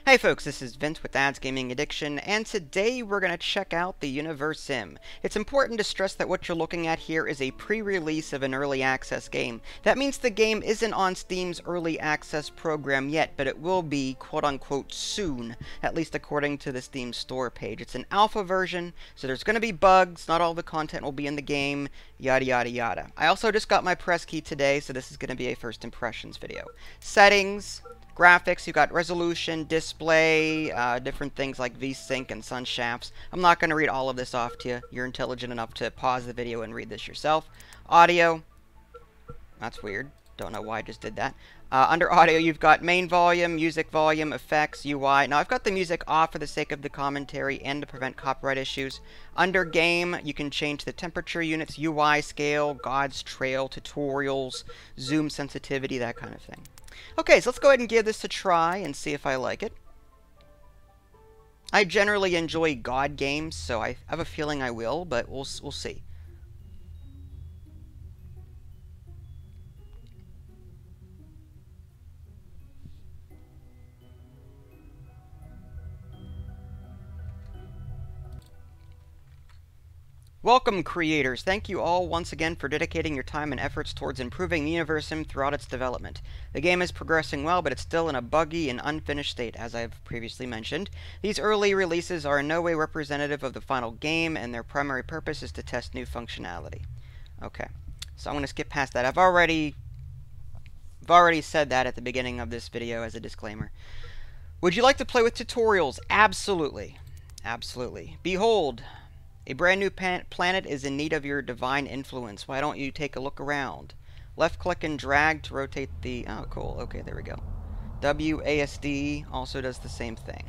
Hey folks, this is Vince with Ads Gaming Addiction, and today we're going to check out the Universim. It's important to stress that what you're looking at here is a pre-release of an early access game. That means the game isn't on Steam's early access program yet, but it will be quote-unquote soon, at least according to the Steam store page. It's an alpha version, so there's going to be bugs, not all the content will be in the game, yada yada yada. I also just got my press key today, so this is going to be a first impressions video. Settings. Graphics, you got resolution, display, different things like VSync and sun shafts. I'm not going to read all of this off to you. You're intelligent enough to pause the video and read this yourself. Audio. That's weird. Don't know why I just did that. Under audio, you've got main volume, music volume, effects, UI. Now, I've got the music off for the sake of the commentary and to prevent copyright issues. Under game, you can change the temperature units, UI scale, God's Trail, tutorials, zoom sensitivity, that kind of thing. Okay, so let's go ahead and give this a try and see if I like it. I generally enjoy God games, so I have a feeling I will, but we'll see. Welcome, creators. Thank you all once again for dedicating your time and efforts towards improving Universim throughout its development. The game is progressing well, but it's still in a buggy and unfinished state, as I've previously mentioned. These early releases are in no way representative of the final game, and their primary purpose is to test new functionality. Okay, so I'm going to skip past that. I've already said that at the beginning of this video as a disclaimer. Would you like to play with tutorials? Absolutely. Absolutely. Behold, a brand new planet is in need of your divine influence. Why don't you take a look around? Left click and drag to rotate the... Oh, cool. Okay, there we go. WASD also does the same thing.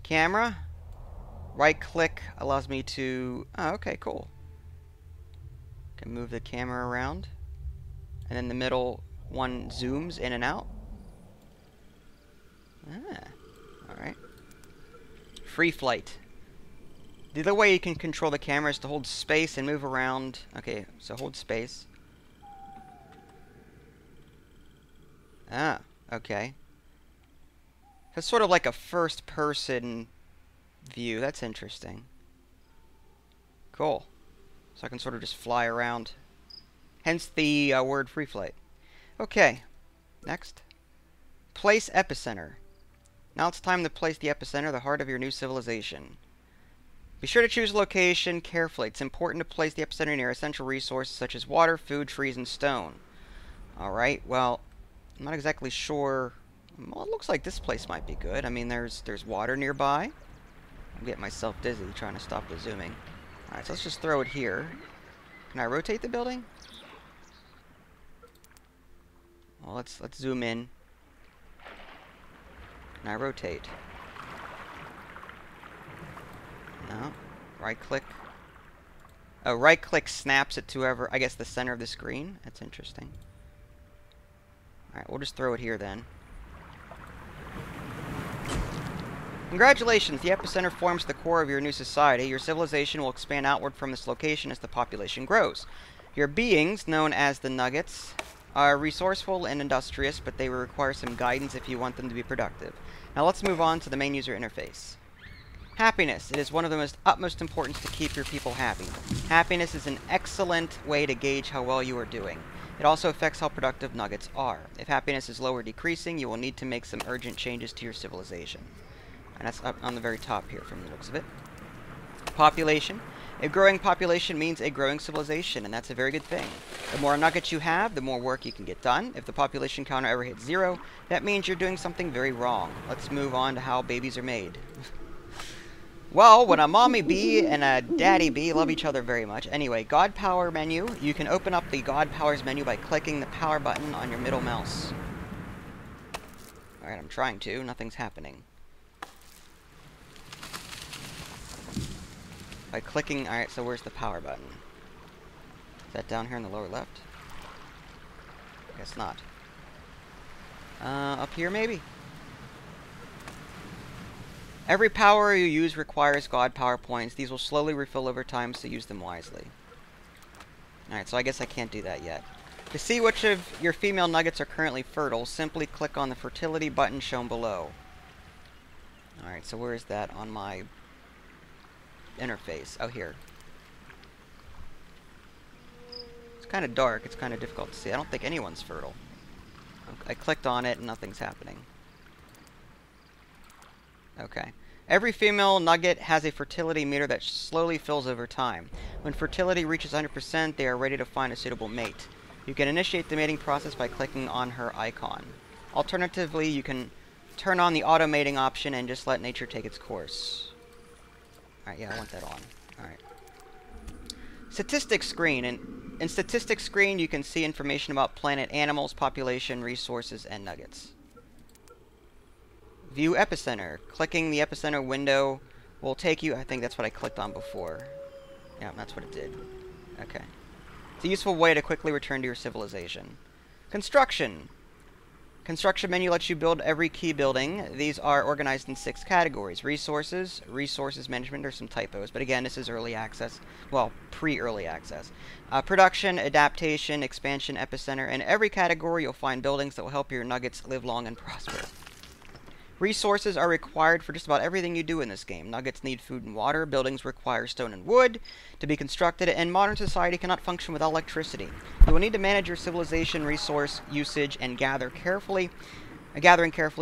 Camera. Right click allows me to... Oh, okay, cool. Can move the camera around. And then the middle one zooms in and out. Ah, alright. Free flight. The other way you can control the camera is to hold space and move around. Okay, so hold space. Ah, okay. It's sort of like a first-person view. That's interesting. Cool. So I can sort of just fly around. Hence the word free flight. Okay, next. Place epicenter. Now it's time to place the epicenter, the heart of your new civilization. Be sure to choose a location carefully. It's important to place the epicenter near essential resources such as water, food, trees, and stone. Alright, well, I'm not exactly sure. Well, it looks like this place might be good. I mean, there's water nearby. I'm getting myself dizzy trying to stop the zooming. Alright, so let's just throw it here. Can I rotate the building? Well, let's zoom in. Can I rotate? No. Right click. Oh, right click snaps it to whoever, I guess, the center of the screen. That's interesting. Alright, we'll just throw it here then. Congratulations, the epicenter forms the core of your new society. Your civilization will expand outward from this location as the population grows. Your beings, known as the Nuggets, are resourceful and industrious, but they will require some guidance if you want them to be productive. Now let's move on to the main user interface. Happiness. It is one of the utmost importance to keep your people happy. Happiness is an excellent way to gauge how well you are doing. It also affects how productive nuggets are. If happiness is low or decreasing, you will need to make some urgent changes to your civilization. And that's up on the very top here from the looks of it. Population. A growing population means a growing civilization, and that's a very good thing. The more nuggets you have, the more work you can get done. If the population counter ever hits 0, that means you're doing something very wrong. Let's move on to how babies are made. Well, when a mommy bee and a daddy bee love each other very much. Anyway, God Power menu. You can open up the God Powers menu by clicking the power button on your middle mouse. Alright, I'm trying to. Nothing's happening. By clicking... Alright, so where's the power button? Is that down here in the lower left? Guess not. Up here maybe? Every power you use requires God Power points. These will slowly refill over time, so use them wisely. Alright, so I guess I can't do that yet. To see which of your female nuggets are currently fertile, simply click on the fertility button shown below. Alright, so where is that on my interface? Oh, here. It's kind of dark. It's kind of difficult to see. I don't think anyone's fertile. I clicked on it and nothing's happening. Okay. Every female nugget has a fertility meter that slowly fills over time. When fertility reaches 100%, they are ready to find a suitable mate. You can initiate the mating process by clicking on her icon. Alternatively, you can turn on the auto mating option and just let nature take its course. Alright, yeah, I want that on. Alright. Statistics screen. In Statistics screen, you can see information about planet animals, population, resources, and nuggets. View Epicenter. Clicking the Epicenter window will take you... I think that's what I clicked on before. Yeah, that's what it did. Okay. It's a useful way to quickly return to your civilization. Construction. Construction menu lets you build every key building. These are organized in 6 categories. Resources, resources management, there's some typos, but again, this is early access. Well, pre-early access. Production, adaptation, expansion, epicenter. In every category, you'll find buildings that will help your nuggets live long and prosper. Resources are required for just about everything you do in this game. Nuggets need food and water, buildings require stone and wood to be constructed, and modern society cannot function without electricity. You will need to manage your civilization resource usage and gathering carefully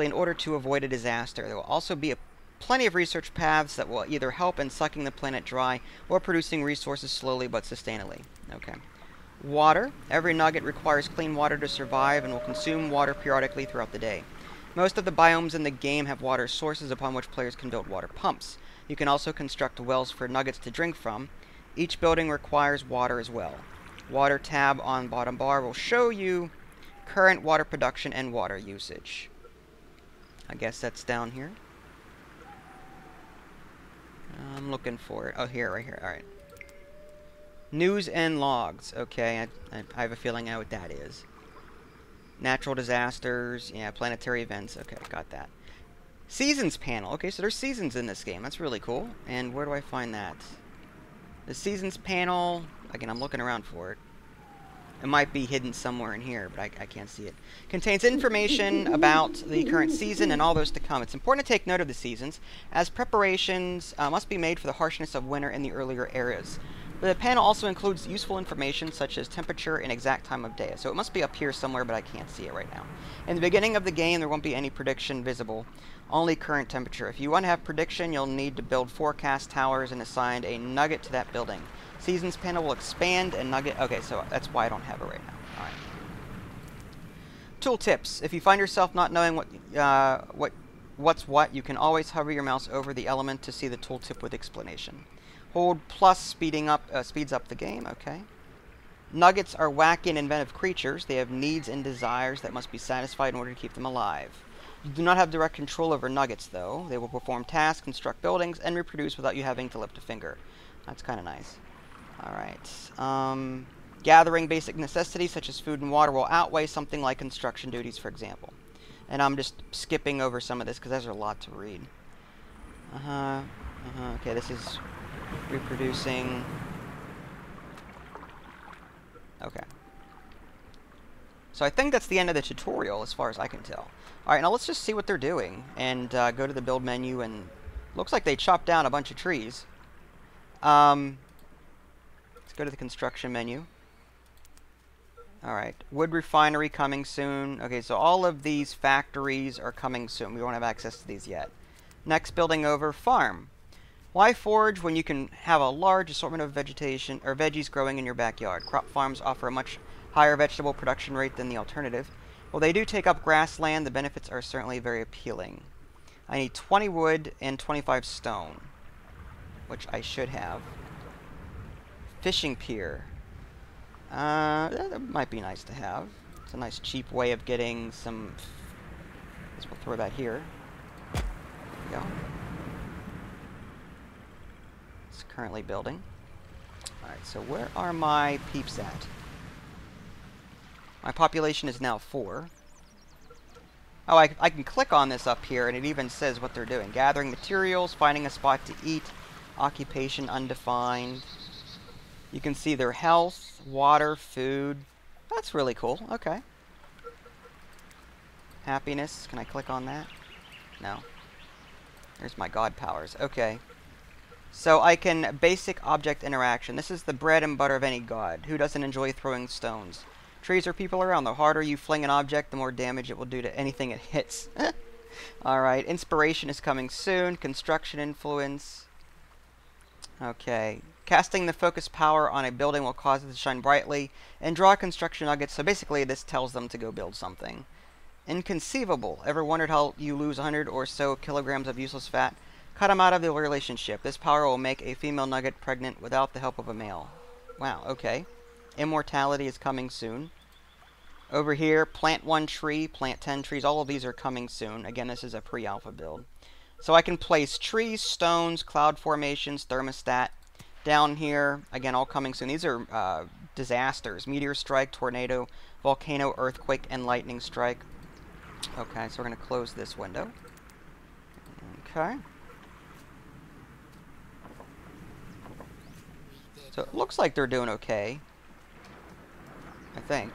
in order to avoid a disaster. There will also be plenty of research paths that will either help in sucking the planet dry or producing resources slowly but sustainably. Okay. Water. Every nugget requires clean water to survive and will consume water periodically throughout the day. Most of the biomes in the game have water sources upon which players can build water pumps. You can also construct wells for nuggets to drink from. Each building requires water as well. Water tab on bottom bar will show you current water production and water usage. I guess that's down here. I'm looking for it. Oh, here, right here. Alright. News and logs. Okay, I have a feeling I know what that is. Natural disasters, yeah, planetary events. Okay, got that. Seasons panel. Okay, so there's seasons in this game. That's really cool. And where do I find that? The seasons panel, again, I'm looking around for it. It might be hidden somewhere in here, but I can't see it. Contains information about the current season and all those to come. It's important to take note of the seasons, as preparations must be made for the harshness of winter in the earlier eras. The panel also includes useful information such as temperature and exact time of day. So it must be up here somewhere, but I can't see it right now. In the beginning of the game, there won't be any prediction visible, only current temperature. If you want to have prediction, you'll need to build forecast towers and assign a nugget to that building. Seasons panel will expand and nugget... Okay, so that's why I don't have it right now. Alright. Tooltips. If you find yourself not knowing what's what, you can always hover your mouse over the element to see the tooltip with explanation. Hold plus speeds up the game. Okay. Nuggets are wacky and inventive creatures. They have needs and desires that must be satisfied in order to keep them alive. You do not have direct control over nuggets, though. They will perform tasks, construct buildings, and reproduce without you having to lift a finger. That's kind of nice. Alright. Gathering basic necessities such as food and water will outweigh something like construction duties, for example. And I'm just skipping over some of this because there's a lot to read. Okay, this is reproducing. Okay. So I think that's the end of the tutorial as far as I can tell. Alright, now let's just see what they're doing. And go to the build menu, and looks like they chopped down a bunch of trees. Let's go to the construction menu. Alright, wood refinery coming soon. Okay, so all of these factories are coming soon. We won't have access to these yet. Next building over, farm. Why forage when you can have a large assortment of vegetation or veggies growing in your backyard? Crop farms offer a much higher vegetable production rate than the alternative. While they do take up grassland, the benefits are certainly very appealing. I need 20 wood and 25 stone, which I should have. Fishing pier. That might be nice to have. It's a nice cheap way of getting some... I guess we'll throw that here. There we go. It's currently building. Alright, so where are my peeps at? My population is now 4. Oh, I can click on this up here, and it even says what they're doing. Gathering materials, finding a spot to eat, occupation undefined. You can see their health, water, food. That's really cool. Okay. Happiness. Can I click on that? No. There's my god powers. Okay. So I can basic object interaction. This is the bread and butter of any god. Who doesn't enjoy throwing stones? Trees or people around. The harder you fling an object, the more damage it will do to anything it hits. Alright, inspiration is coming soon. Construction influence. Okay. Casting the focus power on a building will cause it to shine brightly and draw construction nuggets. So basically this tells them to go build something. Inconceivable. Ever wondered how you lose 100 or so kilograms of useless fat? Cut them out of the relationship. This power will make a female nugget pregnant without the help of a male. Wow, okay. Immortality is coming soon. Over here, plant 1 tree, plant 10 trees. All of these are coming soon. Again, this is a pre-alpha build. So I can place trees, stones, cloud formations, thermostat. Down here, again, all coming soon. These are disasters. Meteor strike, tornado, volcano, earthquake, and lightning strike. Okay, so we're going to close this window. Okay. So it looks like they're doing okay. I think.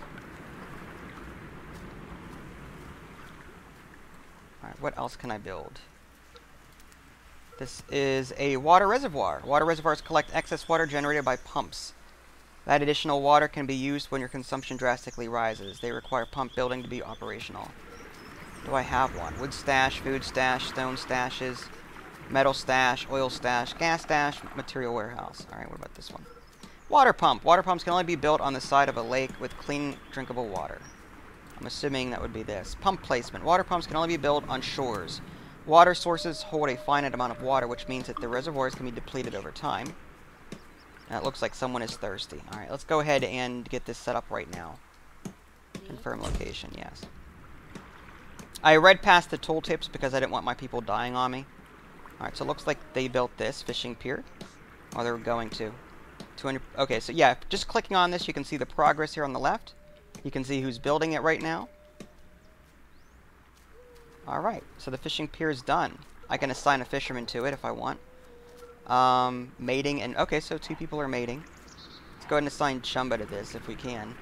Alright, what else can I build? This is a water reservoir. Water reservoirs collect excess water generated by pumps. That additional water can be used when your consumption drastically rises. They require pump building to be operational. Do I have one? Wood stash, food stash, stone stashes, metal stash, oil stash, gas stash, material warehouse. Alright, what about this one? Water pump. Water pumps can only be built on the side of a lake with clean, drinkable water. I'm assuming that would be this. Pump placement. Water pumps can only be built on shores. Water sources hold a finite amount of water, which means that the reservoirs can be depleted over time. Now it looks like someone is thirsty. Alright, let's go ahead and get this set up right now. Confirm location, yes. I read past the tooltips because I didn't want my people dying on me. Alright, so it looks like they built this fishing pier. Or they're going to. 200. Okay, so yeah, just clicking on this, you can see the progress here on the left. You can see who's building it right now. Alright, so the fishing pier is done. I can assign a fisherman to it if I want. Mating, and okay, so 2 people are mating. Let's go ahead and assign Chumba to this if we can.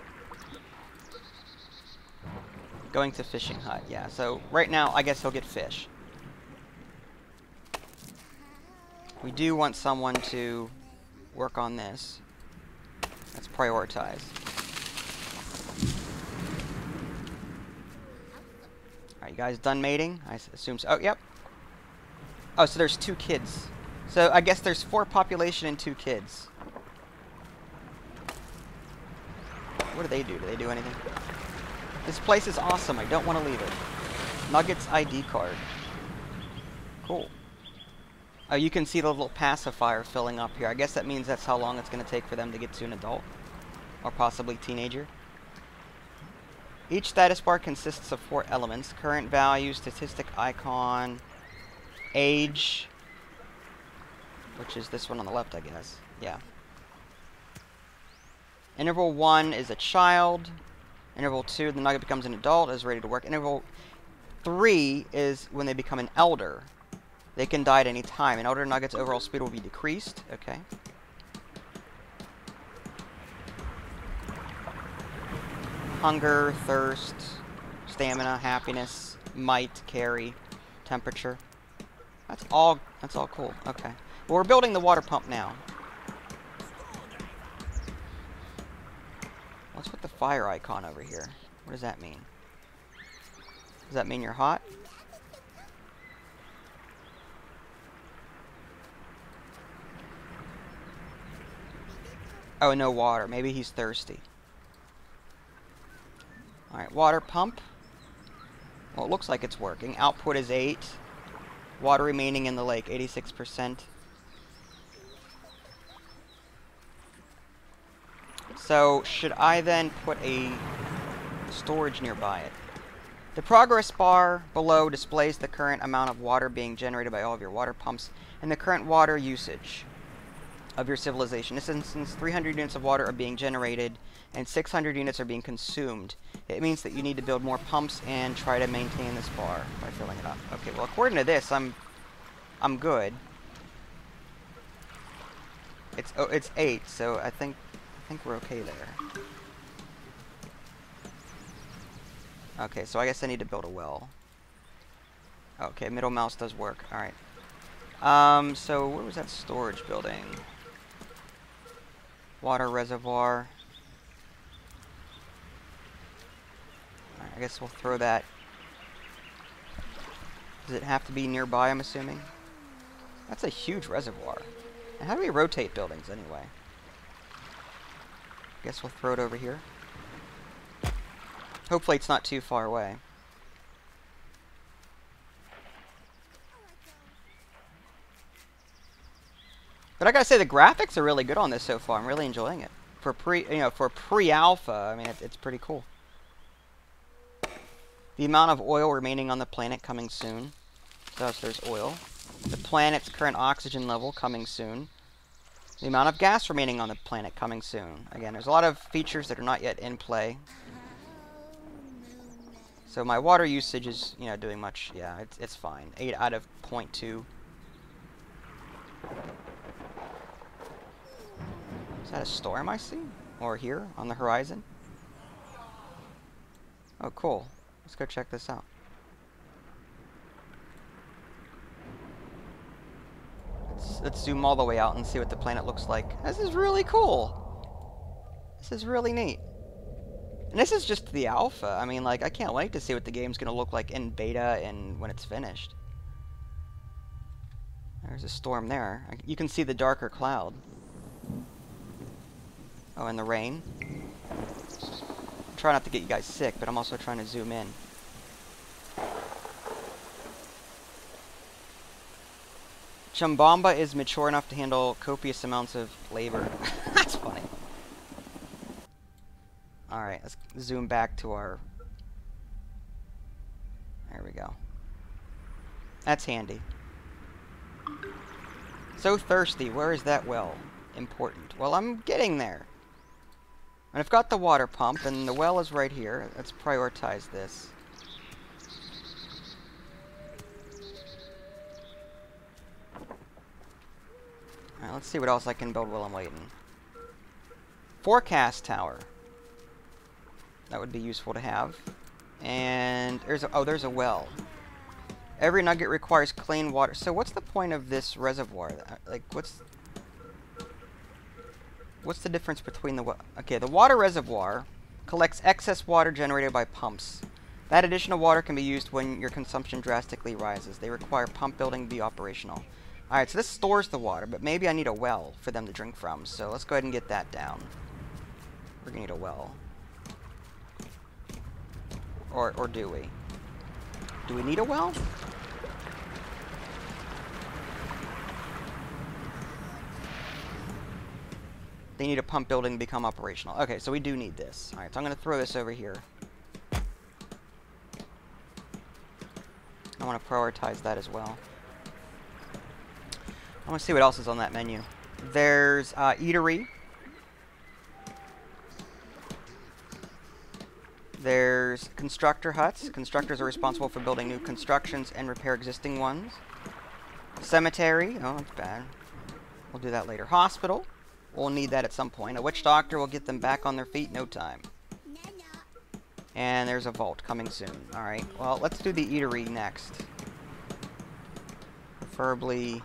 Going to fishing hut, yeah. So right now, I guess he'll get fish. We do want someone to work on this. Let's prioritize. Alright, you guys done mating? I assume so. Oh, yep. Oh, so there's 2 kids. So I guess there's 4 population and 2 kids. What do they do? Do they do anything? This place is awesome. I don't want to leave it. Nuggets ID card. Cool. Oh, you can see the little pacifier filling up here. I guess that means that's how long it's going to take for them to get to an adult. Or possibly teenager. Each status bar consists of 4 elements. Current value, statistic icon, age, which is this one on the left, I guess. Yeah. Interval 1 is a child. Interval 2, the nugget becomes an adult, is ready to work. Interval 3 is when they become an elder. They can die at any time. An elder nugget's overall speed will be decreased. Okay. Hunger, thirst, stamina, happiness, might, carry, temperature. That's all cool. Okay. Well, we're building the water pump now. What's with the fire icon over here? What does that mean? Does that mean you're hot? Oh, no water. Maybe he's thirsty. Alright, water pump. Well, it looks like it's working. Output is 8. Water remaining in the lake, 86%. So, should I then put a storage nearby it? The progress bar below displays the current amount of water being generated by all of your water pumps and the current water usage of your civilization. In this instance, 300 units of water are being generated and 600 units are being consumed. It means that you need to build more pumps and try to maintain this bar by filling it up. Okay, well, according to this, I'm good. It's 8, so I think we're okay there. Okay, so I guess I need to build a well. Okay, middle mouse does work. Alright. So where was that storage building? Water reservoir. Alright, I guess we'll throw that. Does it have to be nearby, I'm assuming? That's a huge reservoir. And how do we rotate buildings anyway? Guess we'll throw it over here. Hopefully it's not too far away. But I gotta say, the graphics are really good on this so far. I'm really enjoying it. For pre-alpha, I mean, it's pretty cool. The amount of oil remaining on the planet coming soon. So there's oil. The planet's current oxygen level coming soon. The amount of gas remaining on the planet coming soon. Again, there's a lot of features that are not yet in play. So my water usage is, doing much. Yeah, it's fine. 8 out of 0.2. Is that a storm I see? Or here on the horizon? Oh, cool. Let's go check this out. Let's zoom all the way out and see what the planet looks like. This is really cool. This is really neat. And this is just the alpha. I mean, like, I can't wait to see what the game's going to look like in beta and when it's finished. There's a storm there. You can see the darker cloud. Oh, and the rain. I'm trying not to get you guys sick, but I'm also trying to zoom in. Chumbamba is mature enough to handle copious amounts of labor. That's funny. Alright, let's zoom back to our... There we go. That's handy. So thirsty. Where is that well? Important. Well, I'm getting there. And I've got the water pump, and the well is right here. Let's prioritize this. Alright, let's see what else I can build while I'm waiting. Forecast tower. That would be useful to have. And there's a well. Every nugget requires clean water. So what's the point of this reservoir? Like, what's the difference between the... Okay, the water reservoir collects excess water generated by pumps. That additional water can be used when your consumption drastically rises. They require pump building to be operational. Alright, so this stores the water, but maybe I need a well for them to drink from. So let's go ahead and get that down. We're going to need a well. Or do we? Do we need a well? They need a pump building to become operational. Okay, so we do need this. Alright, so I'm going to throw this over here. I want to prioritize that as well. I want to see what else is on that menu. There's Eatery. There's constructor huts. Constructors are responsible for building new constructions and repair existing ones. Cemetery. Oh, that's bad. We'll do that later. Hospital. We'll need that at some point. A witch doctor will get them back on their feet in no time. And there's a vault coming soon. Alright, well, let's do the Eatery next. Preferably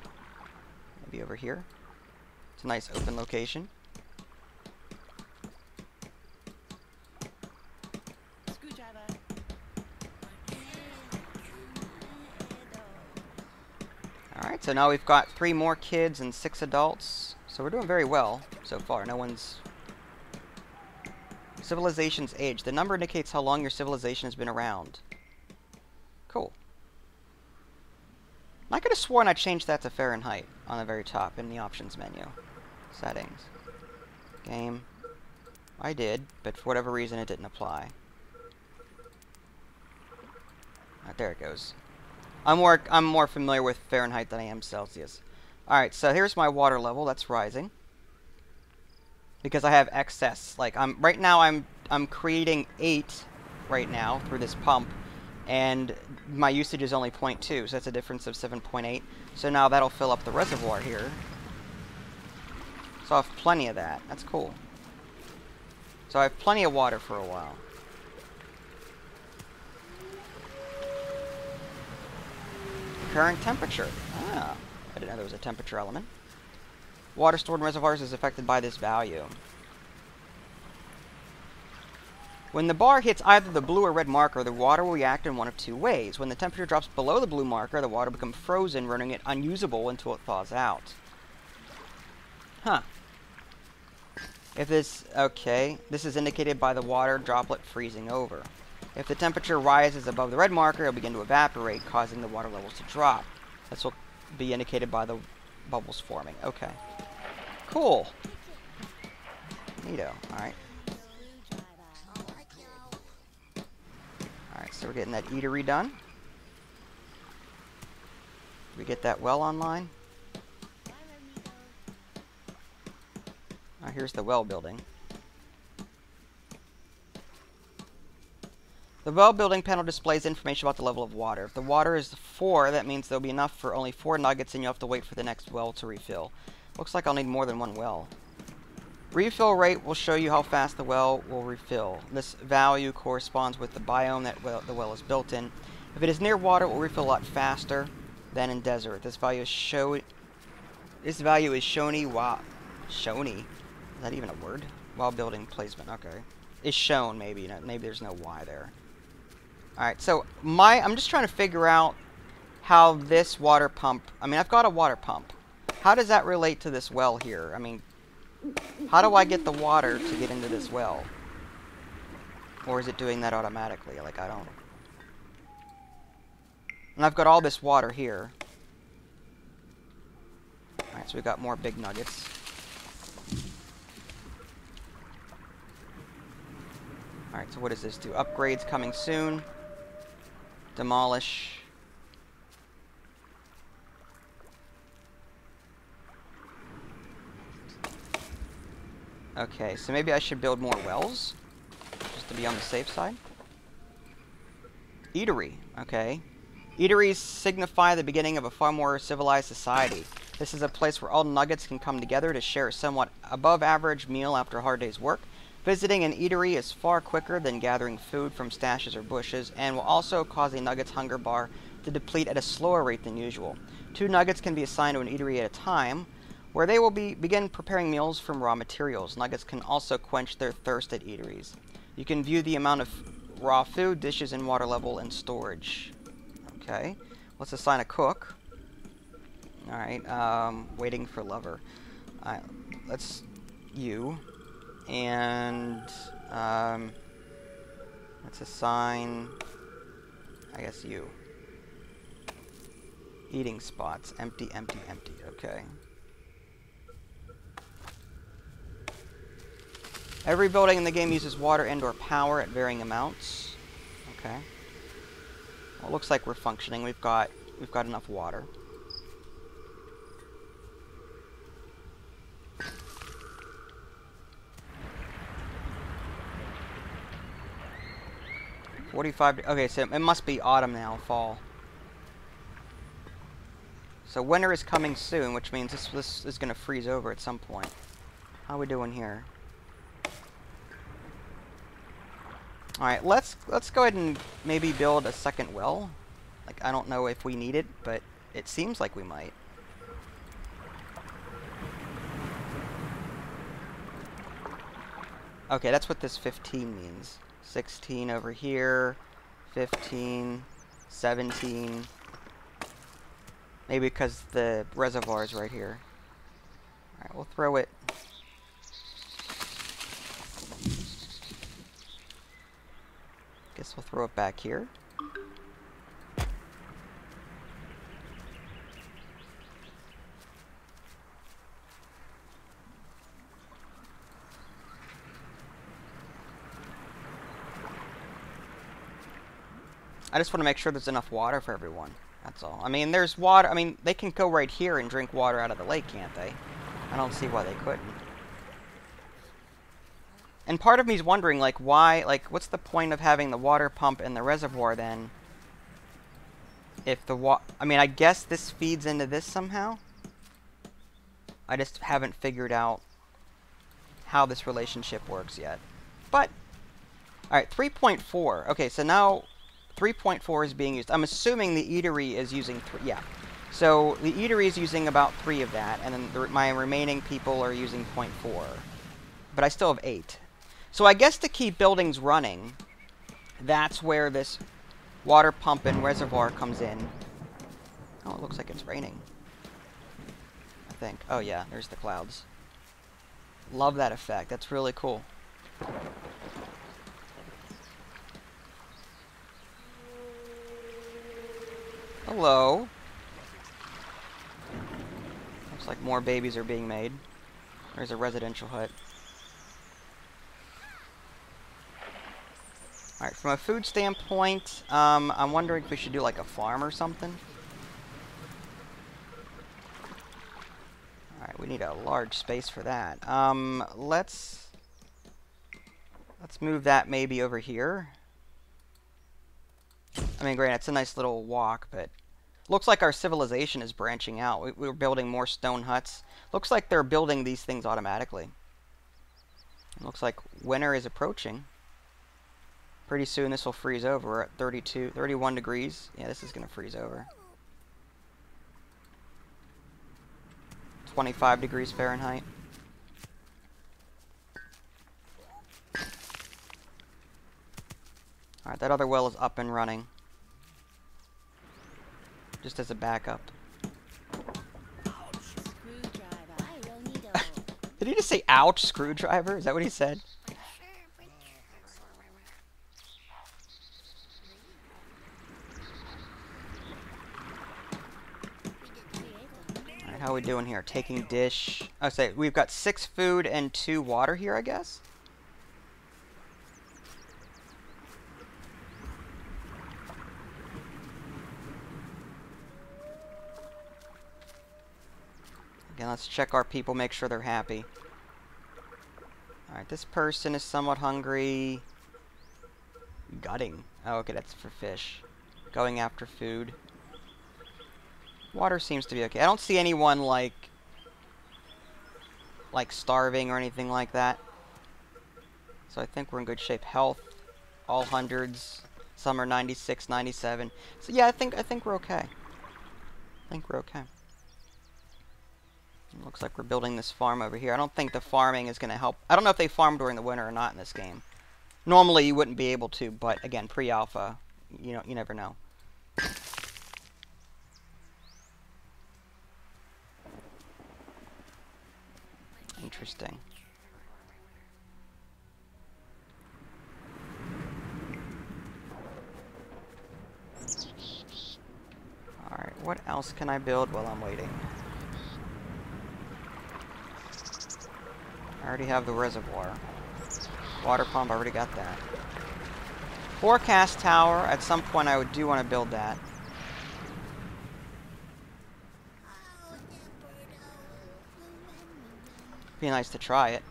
maybe over here. It's a nice open location. Alright, so now we've got 3 more kids and 6 adults. So we're doing very well so far. No one's... Civilization's age. The number indicates how long your civilization has been around. Cool. I could have sworn I changed that to Fahrenheit on the very top in the options menu. Settings. Game. I did, but for whatever reason it didn't apply. There it goes. I'm more familiar with Fahrenheit than I am Celsius. Alright, so here's my water level. That's rising. Because I have excess. Like, right now I'm creating 8 right now through this pump. And my usage is only 0.2, so that's a difference of 7.8. So now that'll fill up the reservoir here. So I have plenty of that. That's cool. So I have plenty of water for a while. Current temperature. Ah. I didn't know there was a temperature element. Water stored in reservoirs is affected by this value. When the bar hits either the blue or red marker, the water will react in one of two ways. When the temperature drops below the blue marker, the water becomes frozen, rendering it unusable until it thaws out. Huh. If this... Okay. This is indicated by the water droplet freezing over. If the temperature rises above the red marker, it will begin to evaporate, causing the water levels to drop. This will be indicated by the bubbles forming. Okay. Cool. Neato. Alright. Alright, so we're getting that eatery done. Did we get that well online? Here's the well building. The well building panel displays information about the level of water. If the water is 4, that means there'll be enough for only 4 nuggets and you'll have to wait for the next well to refill. Looks like I'll need more than one well. Refill rate will show you how fast the well will refill. This value corresponds with the biome that the well is built in. If it is near water, it will refill a lot faster than in desert. This value is Shoney. Wow. Shoney. Is that even a word? While building placement. Okay. Is shown, maybe. Maybe there's no Y there. Alright, so I'm just trying to figure out how this water pump... I mean, I've got a water pump. How does that relate to this well here? I mean, how do I get the water to get into this well? Or is it doing that automatically? Like, I don't... And I've got all this water here. Alright, so we've got more big nuggets. Alright, so what does this do? Upgrades coming soon. Demolish. Okay, so maybe I should build more wells, just to be on the safe side. Eatery, okay. Eateries signify the beginning of a far more civilized society. This is a place where all nuggets can come together to share a somewhat above-average meal after a hard day's work. Visiting an eatery is far quicker than gathering food from stashes or bushes, and will also cause a nugget's hunger bar to deplete at a slower rate than usual. 2 nuggets can be assigned to an eatery at a time, where they will begin preparing meals from raw materials. Nuggets can also quench their thirst at eateries. You can view the amount of raw food, dishes, and water level in storage. Okay, let's assign a cook. Alright, waiting for lover. Alright, let's... you. And, let's assign, I guess, you. Eating spots. Empty, empty, empty. Okay. Every building in the game uses water and/or power at varying amounts. Okay. Well, it looks like we're functioning. We've got enough water. Okay, so it must be autumn now, fall. So winter is coming soon, which means this is going to freeze over at some point. How are we doing here? Alright, let's go ahead and maybe build a second well. Like, I don't know if we need it, but it seems like we might. Okay, that's what this 15 means. 16 over here, 15, 17. Maybe because the reservoir is right here. Alright, we'll throw it. Guess we'll throw it back here. I just want to make sure there's enough water for everyone. That's all. I mean, there's water. I mean, they can go right here and drink water out of the lake, can't they? I don't see why they couldn't. And part of me is wondering, like, why, like, what's the point of having the water pump in the reservoir then? If the I mean, I guess this feeds into this somehow? I just haven't figured out how this relationship works yet. But, alright, 3.4. Okay, so now 3.4 is being used. I'm assuming the eatery is using 3. Yeah. So the Eatery is using about 3 of that, and then my remaining people are using 0.4. But I still have 8. So I guess to keep buildings running, that's where this water pump and reservoir comes in. Oh, it looks like it's raining. I think. Oh yeah, there's the clouds. Love that effect. That's really cool. Hello. Looks like more babies are being made. There's a residential hut. Alright, from a food standpoint, I'm wondering if we should do like a farm or something. Alright, we need a large space for that. Let's move that maybe over here. I mean, granted, it's a nice little walk, but looks like our civilization is branching out. We're building more stone huts. Looks like they're building these things automatically. It looks like winter is approaching. Pretty soon this will freeze over. We're at 31 degrees. Yeah, this is going to freeze over. 25 degrees Fahrenheit. Alright, that other well is up and running. Just as a backup. Did he just say, ouch, screwdriver? Is that what he said? Alright, how are we doing here? Taking dish. Oh, say, we've got 6 food and 2 water here, I guess? Again, let's check our people, make sure they're happy. Alright, this person is somewhat hungry. Gutting. Oh, okay, that's for fish. Going after food. Water seems to be okay. I don't see anyone, like starving or anything like that. So I think we're in good shape. Health, all hundreds. Some are 96, 97. So yeah, I think we're okay. I think we're okay. Looks like we're building this farm over here. I don't think the farming is going to help. I don't know if they farm during the winter or not in this game. Normally you wouldn't be able to, but again, pre-alpha, you never know. Interesting. Alright, what else can I build while I'm waiting? I already have the reservoir. Water pump, I already got that. Forecast tower, at some point I do want to build that. Be nice to try it.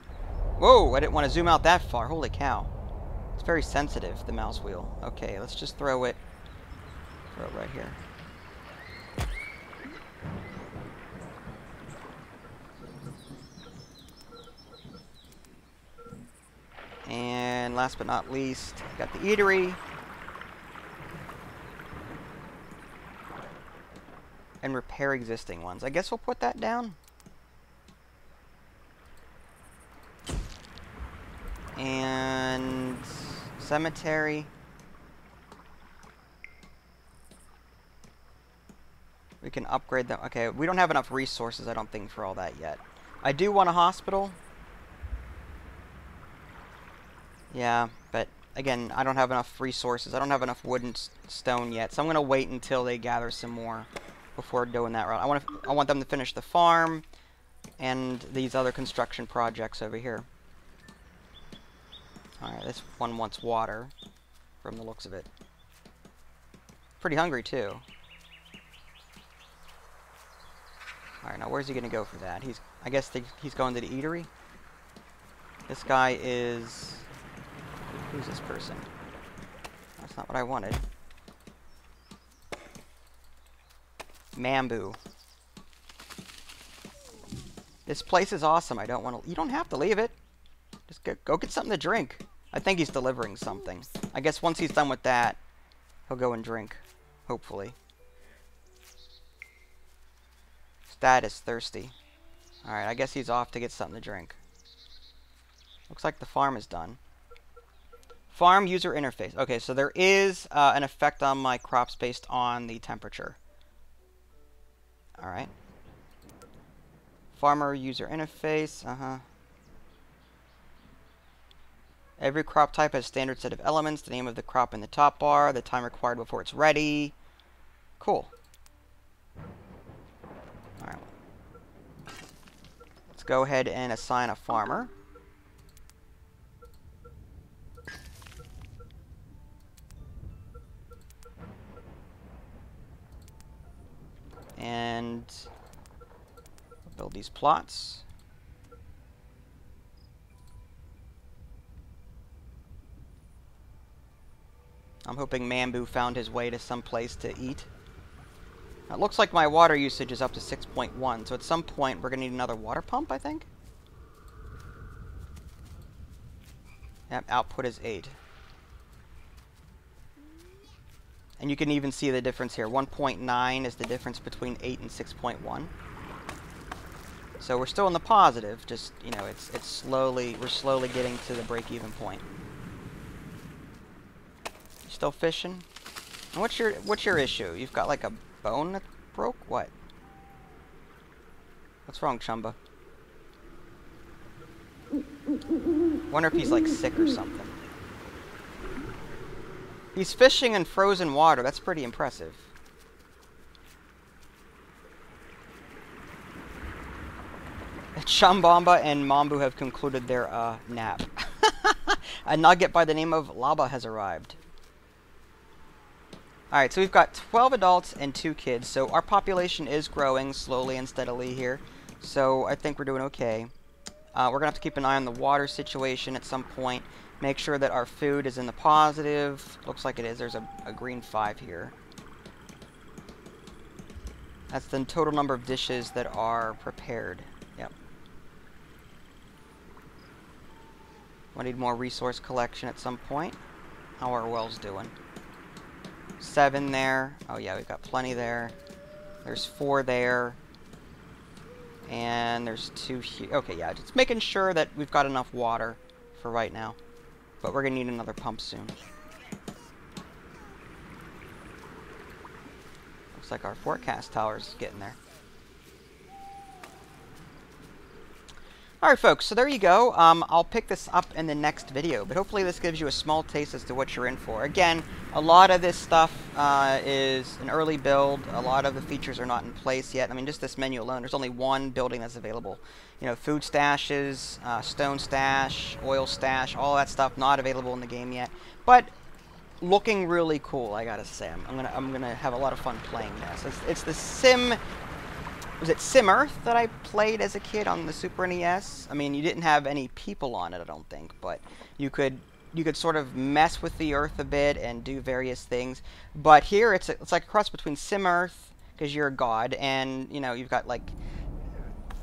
Whoa, I didn't want to zoom out that far. Holy cow. It's very sensitive, the mouse wheel. Okay, let's just throw it right here. And last but not least, got the Eatery. And repair existing ones. I guess we'll put that down. And cemetery. We can upgrade them. Okay, we don't have enough resources, I don't think, for all that yet. I do want a hospital. Yeah, but again, I don't have enough resources. I don't have enough wood and stone yet, so I'm going to wait until they gather some more before doing that route. I want them to finish the farm and these other construction projects over here. Alright, this one wants water, from the looks of it. Pretty hungry, too. Alright, now where's he going to go for that? I guess he's going to the Eatery? This guy is... Who's this person? That's not what I wanted. Mambu. This place is awesome. I don't want to... You don't have to leave it. Just go get something to drink. I think he's delivering something. I guess once he's done with that, he'll go and drink. Hopefully. Status thirsty. Alright, I guess he's off to get something to drink. Looks like the farm is done. Farm user interface. Okay, so there is an effect on my crops based on the temperature. Alright. Farmer user interface. Every crop type has a standard set of elements. The name of the crop in the top bar. The time required before it's ready. Cool. Alright. Let's go ahead and assign a farmer. And build these plots. I'm hoping Mambu found his way to some place to eat. It looks like my water usage is up to 6.1, so at some point we're going to need another water pump, I think? Yep, output is 8. And you can even see the difference here. 1.9 is the difference between 8 and 6.1. So we're still in the positive, just, you know, we're slowly getting to the break-even point. You still fishing? And what's your issue? You've got like a bone that broke? What? What's wrong, Chumba? Wonder if he's like sick or something. He's fishing in frozen water. That's pretty impressive. Chumbamba and Mambu have concluded their nap. A nugget by the name of Laba has arrived. Alright, so we've got 12 adults and 2 kids. So our population is growing slowly and steadily here. So I think we're doing okay. We're going to have to keep an eye on the water situation at some point. Make sure that our food is in the positive. Looks like it is. There's a green 5 here. That's the total number of dishes that are prepared. Yep. We'll need more resource collection at some point. How are our wells doing? 7 there. Oh yeah, we've got plenty there. There's 4 there. And there's 2 here. Okay, yeah, just making sure that we've got enough water for right now. But we're going to need another pump soon. Looks like our forecast tower's getting there. Alright folks, so there you go. I'll pick this up in the next video, but hopefully this gives you a small taste as to what you're in for. Again, a lot of this stuff is an early build. A lot of the features are not in place yet. I mean, just this menu alone, there's only one building that's available. You know, food stashes, stone stash, oil stash, all that stuff not available in the game yet. But looking really cool, I gotta say. I'm gonna have a lot of fun playing this. It's the Sim. Was it Sim Earth that I played as a kid on the Super NES? I mean, you didn't have any people on it, I don't think, but you could sort of mess with the Earth a bit and do various things. But here, it's like a cross between Sim Earth, because you're a god, and you know you've got like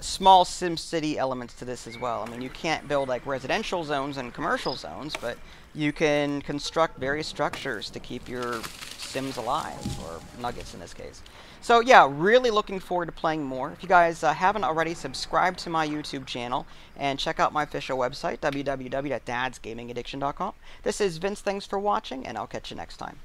small Sim City elements to this as well. I mean, you can't build like residential zones and commercial zones, but you can construct various structures to keep your Sims alive, or nuggets in this case. So yeah, really looking forward to playing more. If you guys haven't already, subscribe to my YouTube channel and check out my official website, www.dadsgamingaddiction.com. This is Vince, thanks for watching, and I'll catch you next time.